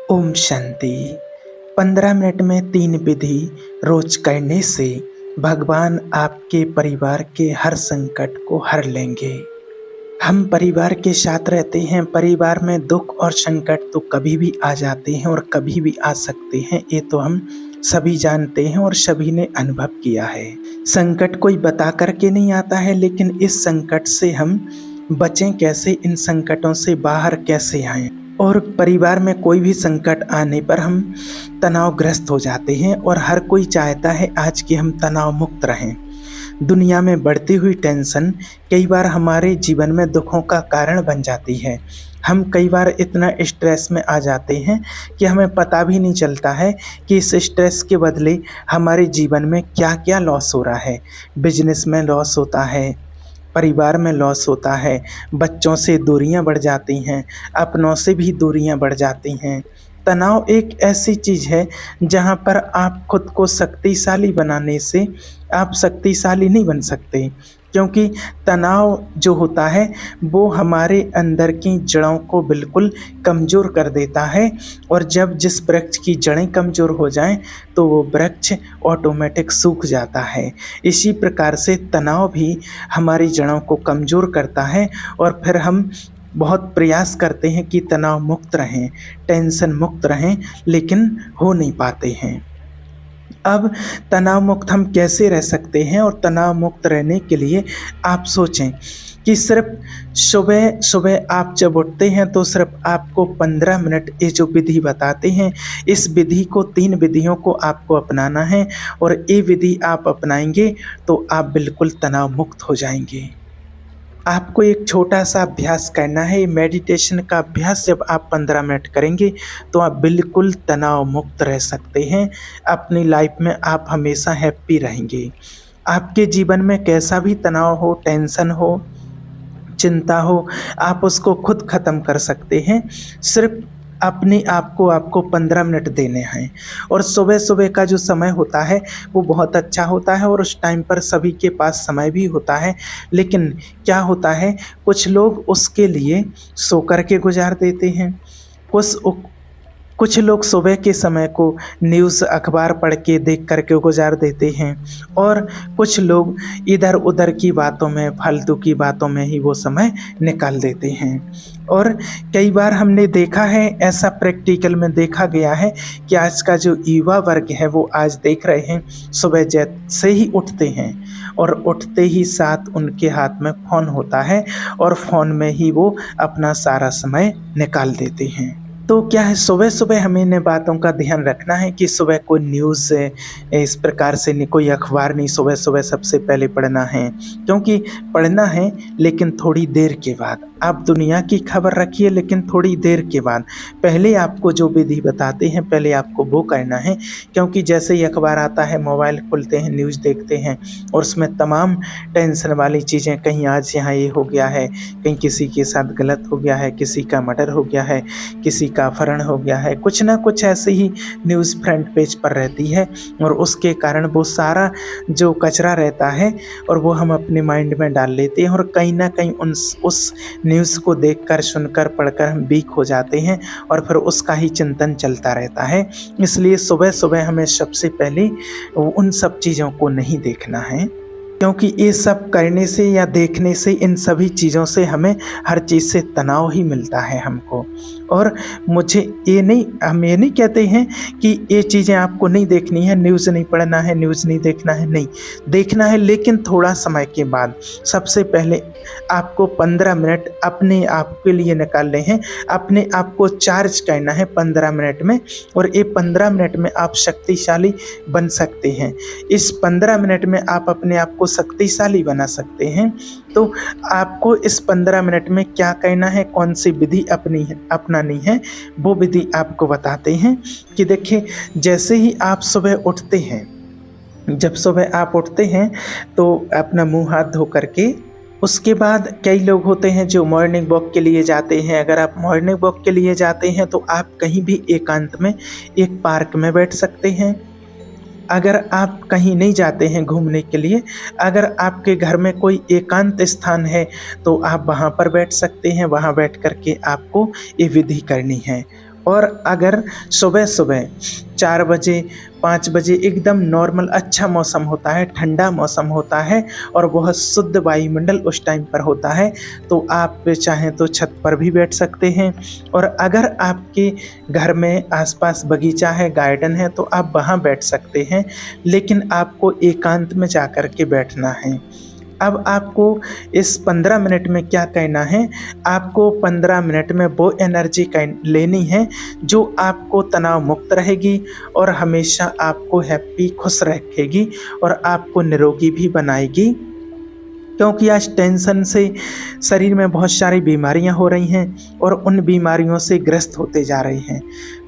Om Shanti. 15 minute में 3 विधि रोज करने से भगवान आपके परिवार के हर संकट को हर लेंगे। हम परिवार के साथ रहते हैं। परिवार में दुख और संकट तो कभी भी आ जाते हैं और कभी भी आ सकते हैं। ये तो हम सभी जानते हैं और सभी ने अनुभव किया है। संकट कोई बता करके नहीं आता है, लेकिन इस संकट से हम बचें कैसे, इन संकटों से बाहर कैसे आएं। और परिवार में कोई भी संकट आने पर हम तनावग्रस्त हो जाते हैं और हर कोई चाहता है आज कि हम तनाव मुक्त रहें। दुनिया में बढ़ती हुई टेंशन कई बार हमारे जीवन में दुखों का कारण बन जाती है। हम कई बार इतना स्ट्रेस में आ जाते हैं कि हमें पता भी नहीं चलता है कि इस स्ट्रेस के बदले हमारे जीवन में क्या क्या लॉस हो रहा है। बिजनेस में लॉस होता है, परिवार में लॉस होता है, बच्चों से दूरियां बढ़ जाती हैं, अपनों से भी दूरियां बढ़ जाती हैं। तनाव एक ऐसी चीज़ है जहां पर आप खुद को शक्तिशाली बनाने से आप शक्तिशाली नहीं बन सकते, क्योंकि तनाव जो होता है वो हमारे अंदर की जड़ों को बिल्कुल कमज़ोर कर देता है। और जब जिस वृक्ष की जड़ें कमज़ोर हो जाएं तो वो वृक्ष ऑटोमेटिक सूख जाता है। इसी प्रकार से तनाव भी हमारी जड़ों को कमज़ोर करता है और फिर हम बहुत प्रयास करते हैं कि तनाव मुक्त रहें, टेंशन मुक्त रहें, लेकिन हो नहीं पाते हैं। अब तनाव मुक्त हम कैसे रह सकते हैं? और तनाव मुक्त रहने के लिए आप सोचें कि सिर्फ सुबह सुबह आप जब उठते हैं तो सिर्फ आपको 15 मिनट ये जो विधि बताते हैं, इस विधि को 3 विधियों को आपको अपनाना है। और ये विधि आप अपनाएंगे तो आप बिल्कुल तनाव मुक्त हो जाएंगे। आपको एक छोटा सा अभ्यास करना है। मेडिटेशन का अभ्यास जब आप 15 मिनट करेंगे तो आप बिल्कुल तनाव मुक्त रह सकते हैं। अपनी लाइफ में आप हमेशा हैप्पी रहेंगे। आपके जीवन में कैसा भी तनाव हो, टेंशन हो, चिंता हो, आप उसको खुद ख़त्म कर सकते हैं। सिर्फ अपने आप को आपको 15 मिनट देने हैं। और सुबह सुबह का जो समय होता है वो बहुत अच्छा होता है और उस टाइम पर सभी के पास समय भी होता है। लेकिन क्या होता है, कुछ लोग उसके लिए सो कर के गुजार देते हैं, कुछ लोग सुबह के समय को न्यूज़ अखबार पढ़ के देख कर के गुजार देते हैं और कुछ लोग इधर उधर की बातों में, फालतू की बातों में ही वो समय निकाल देते हैं। और कई बार हमने देखा है, ऐसा प्रैक्टिकल में देखा गया है कि आज का जो युवा वर्ग है वो आज देख रहे हैं सुबह जैसे ही उठते हैं और उठते ही साथ उनके हाथ में फ़ोन होता है और फ़ोन में ही वो अपना सारा समय निकाल देते हैं। तो क्या है, सुबह सुबह हमें इन बातों का ध्यान रखना है कि सुबह कोई न्यूज़ इस प्रकार से नहीं, कोई अखबार नहीं सुबह सुबह सबसे पहले पढ़ना है। क्योंकि पढ़ना है लेकिन थोड़ी देर के बाद। आप दुनिया की खबर रखिए लेकिन थोड़ी देर के बाद। पहले आपको जो विधि बताते हैं पहले आपको वो करना है। क्योंकि जैसे ही अखबार आता है, मोबाइल खोलते हैं, न्यूज़ देखते हैं और उसमें तमाम टेंशन वाली चीज़ें, कहीं आज यहाँ ये हो गया है, कहीं किसी के साथ गलत हो गया है, किसी का मर्डर हो गया है, किसी का अपहरण हो गया है, कुछ ना कुछ ऐसे ही न्यूज़ फ्रंट पेज पर रहती है। और उसके कारण वो सारा जो कचरा रहता है और वो हम अपने माइंड में डाल लेते हैं और कहीं ना कहीं उस न्यूज़ को देखकर, सुनकर, पढ़कर हम वीक हो जाते हैं और फिर उसका ही चिंतन चलता रहता है। इसलिए सुबह सुबह हमें सबसे पहले उन सब चीज़ों को नहीं देखना है, क्योंकि ये सब करने से या देखने से, इन सभी चीज़ों से हमें हर चीज़ से तनाव ही मिलता है हमको। और हम ये नहीं कहते हैं कि ये चीज़ें आपको नहीं देखनी है, न्यूज़ नहीं पढ़ना है, न्यूज़ नहीं देखना है, नहीं देखना है, लेकिन थोड़ा समय के बाद। सबसे पहले आपको 15 मिनट अपने आप के लिए निकालने हैं, अपने आप को चार्ज करना है 15 मिनट में। और ये 15 मिनट में आप शक्तिशाली बन सकते हैं। इस 15 मिनट में आप अपने आप को शक्तिशाली बना सकते हैं। तो आपको इस 15 मिनट में क्या करना है, कौन सी विधि अपनानी है, वो विधि आपको बताते हैं। कि देखिए, जैसे ही आप सुबह उठते हैं, जब सुबह आप उठते हैं तो अपना मुंह हाथ धो करके, उसके बाद कई लोग होते हैं जो मॉर्निंग वॉक के लिए जाते हैं। अगर आप मॉर्निंग वॉक के लिए जाते हैं तो आप कहीं भी एकांत में एक पार्क में बैठ सकते हैं। अगर आप कहीं नहीं जाते हैं घूमने के लिए, अगर आपके घर में कोई एकांत स्थान है तो आप वहाँ पर बैठ सकते हैं। वहाँ बैठ कर के आपको ये विधि करनी है। और अगर सुबह-सुबह 4 बजे, 5 बजे एकदम नॉर्मल अच्छा मौसम होता है, ठंडा मौसम होता है और बहुत शुद्ध वायुमंडल उस टाइम पर होता है, तो आप चाहें तो छत पर भी बैठ सकते हैं। और अगर आपके घर में आस-पास बगीचा है, गार्डन है, तो आप वहाँ बैठ सकते हैं, लेकिन आपको एकांत में जाकर के बैठना है। अब आपको इस 15 मिनट में क्या करना है, आपको 15 मिनट में वो एनर्जी लेनी है जो आपको तनाव मुक्त रहेगी और हमेशा आपको हैप्पी खुश रखेगी और आपको निरोगी भी बनाएगी। क्योंकि आज टेंशन से शरीर में बहुत सारी बीमारियां हो रही हैं और उन बीमारियों से ग्रस्त होते जा रहे हैं।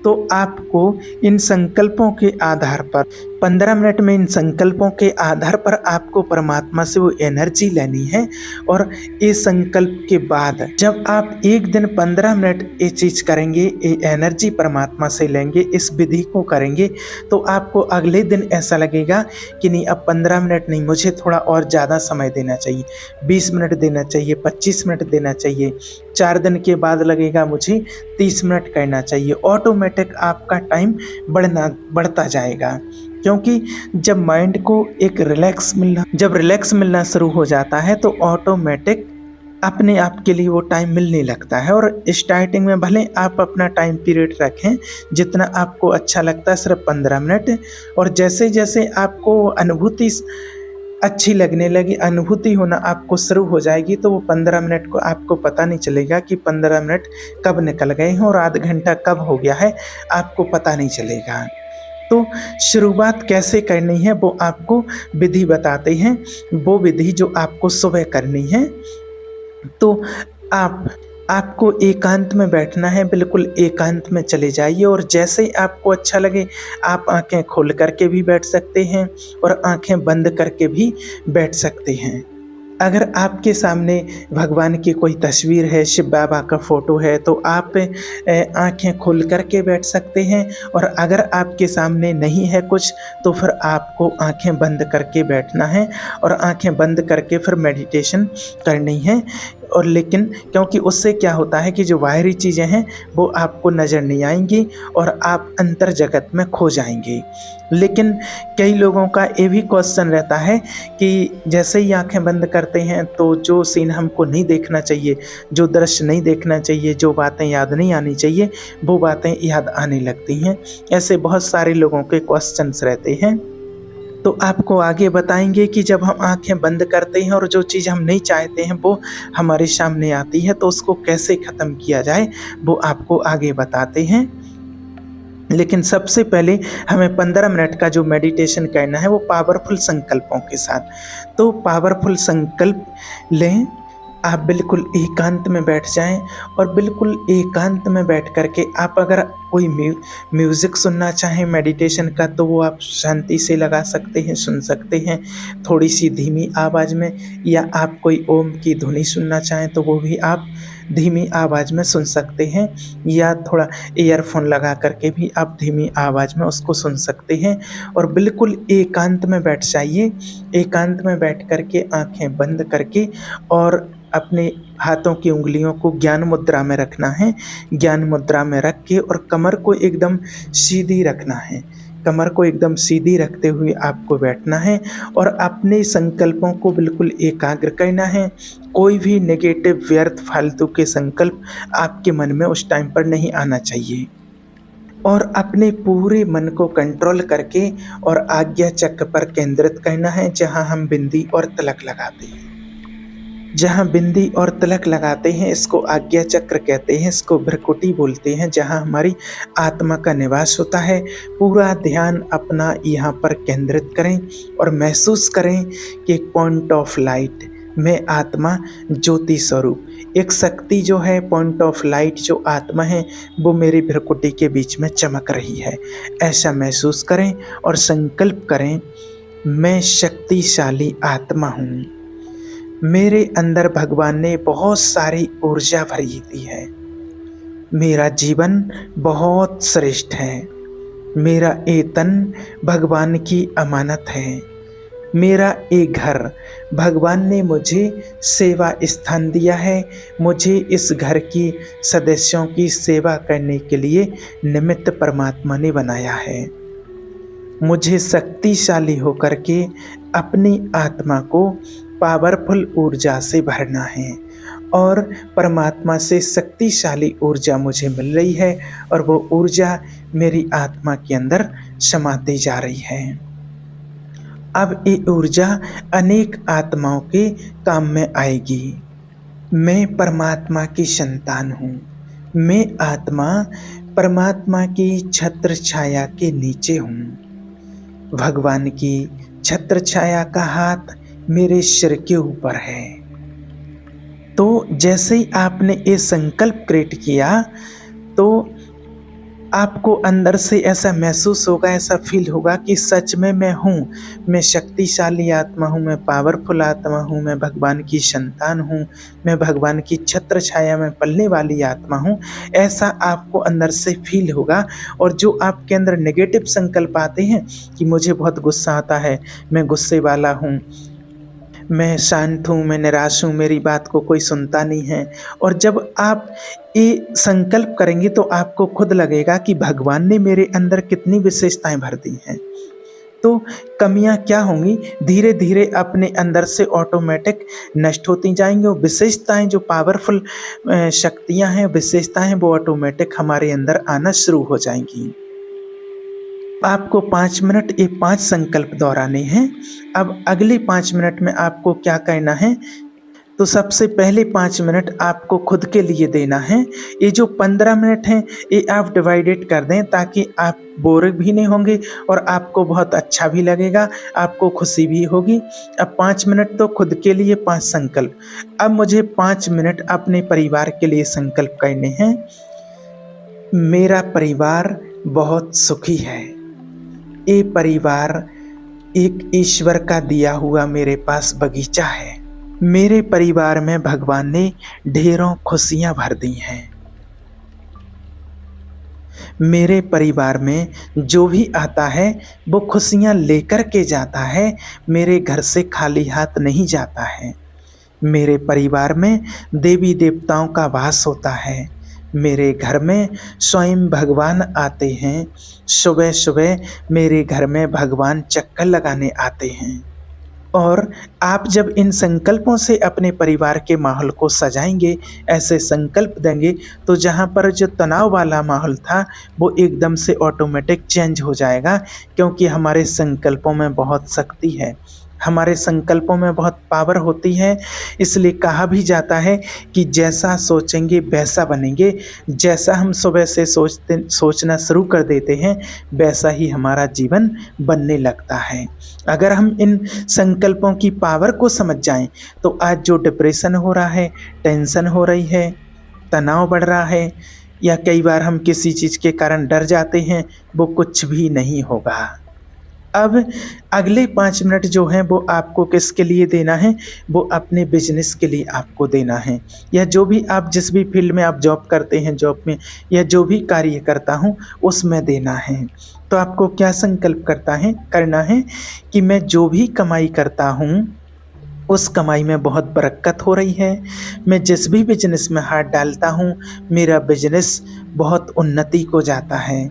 तो आपको इन संकल्पों के आधार पर 15 मिनट में इन संकल्पों के आधार पर आपको परमात्मा से वो एनर्जी लेनी है। और ये संकल्प के बाद जब आप एक दिन 15 मिनट ये चीज़ करेंगे, ये एनर्जी परमात्मा से लेंगे, इस विधि को करेंगे, तो आपको अगले दिन ऐसा लगेगा कि नहीं, अब 15 मिनट नहीं, मुझे थोड़ा और ज़्यादा समय देना चाहिए, 20 मिनट देना चाहिए, 25 मिनट देना चाहिए। 4 दिन के बाद लगेगा मुझे 30 मिनट करना चाहिए। ऑटोमेटिक आपका टाइम बढ़ता जाएगा, क्योंकि जब माइंड को एक रिलैक्स मिलना शुरू हो जाता है तो ऑटोमेटिक अपने आप के लिए वो टाइम मिलने लगता है। और स्टार्टिंग में भले आप अपना टाइम पीरियड रखें जितना आपको अच्छा लगता है, सिर्फ 15 मिनट, और जैसे जैसे आपको अनुभूति अच्छी लगने लगी, अनुभूति होना आपको शुरू हो जाएगी, तो वो 15 मिनट को आपको पता नहीं चलेगा कि 15 मिनट कब निकल गए हैं और आधा घंटा कब हो गया है, आपको पता नहीं चलेगा। तो शुरुआत कैसे करनी है वो आपको विधि बताते हैं। वो विधि जो आपको सुबह करनी है, तो आपको एकांत में बैठना है, बिल्कुल एकांत में चले जाइए और जैसे आपको अच्छा लगे आप आंखें खोल करके भी बैठ सकते हैं और आंखें बंद करके भी बैठ सकते हैं। अगर आपके सामने भगवान की कोई तस्वीर है, शिव बाबा का फ़ोटो है, तो आप आंखें खोल करके बैठ सकते हैं। और अगर आपके सामने नहीं है कुछ, तो फिर आपको आंखें बंद करके बैठना है और आंखें बंद करके फिर मेडिटेशन करनी है। और लेकिन क्योंकि उससे क्या होता है कि जो बाहरी चीज़ें हैं वो आपको नज़र नहीं आएंगी और आप अंतर जगत में खो जाएंगे। लेकिन कई लोगों का ये भी क्वेश्चन रहता है कि जैसे ही आंखें बंद करते हैं तो जो सीन हमको नहीं देखना चाहिए, जो दृश्य नहीं देखना चाहिए, जो बातें याद नहीं आनी चाहिए, वो बातें याद आने लगती हैं। ऐसे बहुत सारे लोगों के क्वेश्चंस रहते हैं। तो आपको आगे बताएंगे कि जब हम आंखें बंद करते हैं और जो चीज़ हम नहीं चाहते हैं वो हमारे सामने आती है, तो उसको कैसे ख़त्म किया जाए वो आपको आगे बताते हैं। लेकिन सबसे पहले हमें 15 मिनट का जो मेडिटेशन करना है वो पावरफुल संकल्पों के साथ। तो पावरफुल संकल्प लें, आप बिल्कुल एकांत में बैठ जाएं और बिल्कुल एकांत में बैठ करके आप अगर कोई म्यूज़िक सुनना चाहें मेडिटेशन का, तो वो आप शांति से लगा सकते हैं, सुन सकते हैं थोड़ी सी धीमी आवाज़ में, या आप कोई ओम की धुनी सुनना चाहें तो वो भी आप धीमी आवाज़ में सुन सकते हैं, या थोड़ा ईयरफोन लगा करके भी आप धीमी आवाज़ में उसको सुन सकते हैं। और बिल्कुल एकांत में बैठ जाइए। एकांत में बैठ करके आँखें बंद करके और अपने हाथों की उंगलियों को ज्ञान मुद्रा में रखना है। ज्ञान मुद्रा में रख के और कमर को एकदम सीधी रखना है। कमर को एकदम सीधी रखते हुए आपको बैठना है और अपने संकल्पों को बिल्कुल एकाग्र करना है। कोई भी नेगेटिव व्यर्थ फालतू के संकल्प आपके मन में उस टाइम पर नहीं आना चाहिए। और अपने पूरे मन को कंट्रोल करके और आज्ञा चक्र पर केंद्रित करना है, जहाँ हम बिंदी और तिलक लगाते हैं। जहाँ बिंदी और तिलक लगाते हैं इसको आज्ञा चक्र कहते हैं, इसको भ्रकुटी बोलते हैं, जहाँ हमारी आत्मा का निवास होता है। पूरा ध्यान अपना यहाँ पर केंद्रित करें और महसूस करें कि एक पॉइंट ऑफ लाइट में आत्मा ज्योति स्वरूप, एक शक्ति जो है, पॉइंट ऑफ लाइट जो आत्मा है, वो मेरी भ्रकुटी के बीच में चमक रही है। ऐसा महसूस करें और संकल्प करें, मैं शक्तिशाली आत्मा हूँ, मेरे अंदर भगवान ने बहुत सारी ऊर्जा भरी दी है, मेरा जीवन बहुत श्रेष्ठ है, मेरा ये तन भगवान की अमानत है, मेरा एक घर, भगवान ने मुझे सेवा स्थान दिया है। मुझे इस घर की सदस्यों की सेवा करने के लिए निमित्त परमात्मा ने बनाया है। मुझे शक्तिशाली होकर के अपनी आत्मा को पावरफुल ऊर्जा से भरना है और परमात्मा से शक्तिशाली ऊर्जा मुझे मिल रही है और वो ऊर्जा मेरी आत्मा के अंदर समाती जा रही है। अब ये ऊर्जा अनेक आत्माओं के काम में आएगी। मैं परमात्मा की संतान हूँ। मैं आत्मा परमात्मा की छत्र छाया के नीचे हूँ। भगवान की छत्र छाया का हाथ मेरे सिर के ऊपर है। तो जैसे ही आपने ये संकल्प क्रिएट किया तो आपको अंदर से ऐसा महसूस होगा, ऐसा फील होगा कि सच में मैं हूँ, मैं शक्तिशाली आत्मा हूँ, मैं पावरफुल आत्मा हूँ, मैं भगवान की संतान हूँ, मैं भगवान की छत्र छाया में पलने वाली आत्मा हूँ। ऐसा आपको अंदर से फील होगा। और जो आपके अंदर नेगेटिव संकल्प आते हैं कि मुझे बहुत गुस्सा आता है, मैं गुस्से वाला हूँ, मैं शांत हूँ, मैं निराश हूँ, मेरी बात को कोई सुनता नहीं है, और जब आप ये संकल्प करेंगे तो आपको खुद लगेगा कि भगवान ने मेरे अंदर कितनी विशेषताएं भर दी हैं। तो कमियां क्या होंगी, धीरे धीरे अपने अंदर से ऑटोमेटिक नष्ट होती जाएंगी और विशेषताएं, जो पावरफुल शक्तियां हैं, विशेषताएं हैं, वो ऑटोमेटिक हमारे अंदर आना शुरू हो जाएंगी। आपको 5 मिनट ये 5 संकल्प दोहराने हैं। अब अगले 5 मिनट में आपको क्या करना है, तो सबसे पहले 5 मिनट आपको खुद के लिए देना है। ये जो 15 मिनट हैं ये आप डिवाइडेड कर दें ताकि आप बोर भी नहीं होंगे और आपको बहुत अच्छा भी लगेगा, आपको खुशी भी होगी। अब 5 मिनट तो खुद के लिए 5 संकल्प। अब मुझे 5 मिनट अपने परिवार के लिए संकल्प करने हैं। मेरा परिवार बहुत सुखी है। ये परिवार एक ईश्वर का दिया हुआ मेरे पास बगीचा है। मेरे परिवार में भगवान ने ढेरों खुशियां भर दी हैं। मेरे परिवार में जो भी आता है वो खुशियां लेकर के जाता है, मेरे घर से खाली हाथ नहीं जाता है। मेरे परिवार में देवी देवताओं का वास होता है। मेरे घर में स्वयं भगवान आते हैं। सुबह सुबह मेरे घर में भगवान चक्कर लगाने आते हैं। और आप जब इन संकल्पों से अपने परिवार के माहौल को सजाएंगे, ऐसे संकल्प देंगे, तो जहाँ पर जो तनाव वाला माहौल था वो एकदम से ऑटोमेटिक चेंज हो जाएगा, क्योंकि हमारे संकल्पों में बहुत शक्ति है, हमारे संकल्पों में बहुत पावर होती है। इसलिए कहा भी जाता है कि जैसा सोचेंगे वैसा बनेंगे। जैसा हम सुबह से सोचना शुरू कर देते हैं वैसा ही हमारा जीवन बनने लगता है। अगर हम इन संकल्पों की पावर को समझ जाएं तो आज जो डिप्रेशन हो रहा है, टेंशन हो रही है, तनाव बढ़ रहा है, या कई बार हम किसी चीज़ के कारण डर जाते हैं, वो कुछ भी नहीं होगा। अब अगले 5 मिनट जो हैं वो आपको किसके लिए देना है, वो अपने बिजनेस के लिए आपको देना है, या जो भी आप जिस भी फील्ड में आप जॉब करते हैं, जॉब में या जो भी कार्य करता हूँ उसमें देना है। तो आपको क्या संकल्प करना है कि मैं जो भी कमाई करता हूँ उस कमाई में बहुत बरकत हो रही है। मैं जिस भी बिजनेस में हाथ डालता हूँ मेरा बिजनेस बहुत उन्नति को जाता है।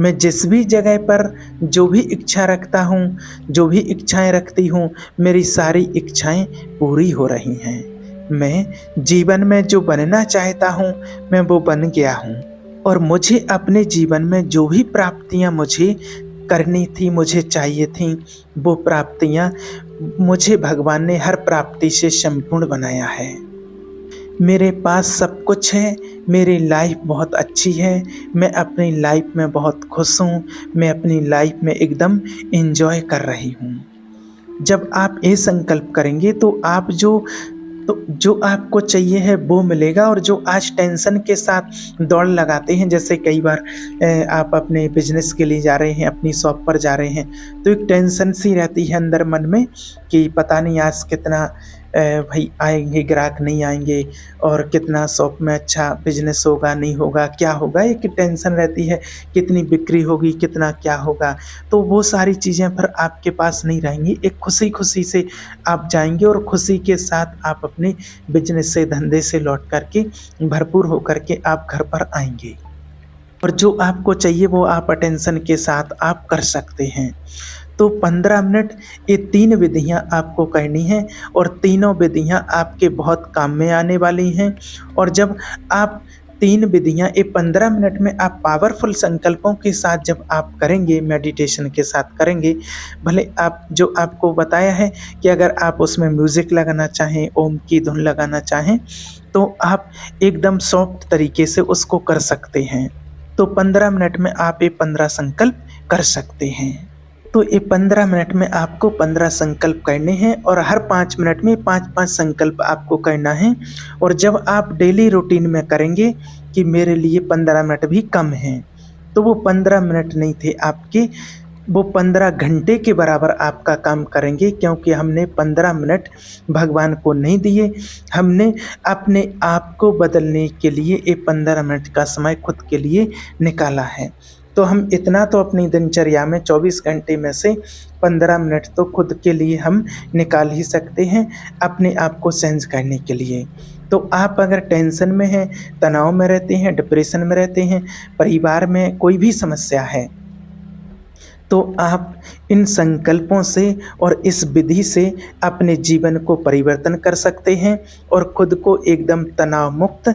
मैं जिस भी जगह पर जो भी इच्छा रखता हूँ, जो भी इच्छाएं रखती हूँ, मेरी सारी इच्छाएं पूरी हो रही हैं। मैं जीवन में जो बनना चाहता हूँ मैं वो बन गया हूँ, और मुझे अपने जीवन में जो भी प्राप्तियाँ मुझे करनी थी, मुझे चाहिए थी, वो प्राप्तियाँ मुझे भगवान ने हर प्राप्ति से संपूर्ण बनाया है। मेरे पास सब कुछ है, मेरी लाइफ बहुत अच्छी है, मैं अपनी लाइफ में बहुत खुश हूँ, मैं अपनी लाइफ में एकदम एंजॉय कर रही हूँ। जब आप ये संकल्प करेंगे तो जो आपको चाहिए है वो मिलेगा। और जो आज टेंशन के साथ दौड़ लगाते हैं, जैसे कई बार आप अपने बिजनेस के लिए जा रहे हैं, अपनी शॉप पर जा रहे हैं, तो एक टेंशन सी रहती है अंदर मन में कि पता नहीं आज कितना भाई आएँगे ग्राहक नहीं आएँगे और कितना शॉप में अच्छा बिज़नेस होगा नहीं होगा, क्या होगा, एक टेंशन रहती है, कितनी बिक्री होगी, कितना क्या होगा। तो वो सारी चीज़ें फिर आपके पास नहीं रहेंगी। एक खुशी-खुशी से आप जाएँगे और खुशी के साथ आप अपने बिज़नेस से, धंधे से लौट कर के भरपूर होकर के आप घर पर आएँगे। और जो आपको चाहिए वो आप अटेंशन के साथ आप कर सकते हैं। तो 15 मिनट ये 3 विधियाँ आपको करनी हैं और तीनों विधियाँ आपके बहुत काम में आने वाली हैं। और जब आप 3 विधियाँ ये 15 मिनट में आप पावरफुल संकल्पों के साथ जब आप करेंगे, मेडिटेशन के साथ करेंगे, भले आप जो आपको बताया है कि अगर आप उसमें म्यूज़िक लगाना चाहें, ओम की धुन लगाना चाहें, तो आप एकदम सॉफ्ट तरीके से उसको कर सकते हैं। तो 15 मिनट में आप ये 15 संकल्प कर सकते हैं। तो ये 15 मिनट में आपको 15 संकल्प करने हैं और हर 5 मिनट में 5-5 संकल्प आपको करना है। और जब आप डेली रूटीन में करेंगे कि मेरे लिए 15 मिनट भी कम हैं, तो वो 15 मिनट नहीं थे आपके, वो 15 घंटे के बराबर आपका काम करेंगे, क्योंकि हमने 15 मिनट भगवान को नहीं दिए, हमने अपने आप को बदलने के लिए ये 15 मिनट का समय खुद के लिए निकाला है। तो हम इतना तो अपनी दिनचर्या में 24 घंटे में से 15 मिनट तो खुद के लिए हम निकाल ही सकते हैं, अपने आप को चेंज करने के लिए। तो आप अगर टेंशन में हैं, तनाव में रहते हैं, डिप्रेशन में रहते हैं, परिवार में कोई भी समस्या है, तो आप इन संकल्पों से और इस विधि से अपने जीवन को परिवर्तन कर सकते हैं और खुद को एकदम तनाव मुक्त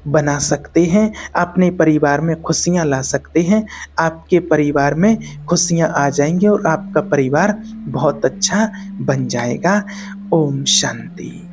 बना सकते हैं, अपने परिवार में खुशियाँ ला सकते हैं। आपके परिवार में खुशियाँ आ जाएँगी और आपका परिवार बहुत अच्छा बन जाएगा। ओम शांति।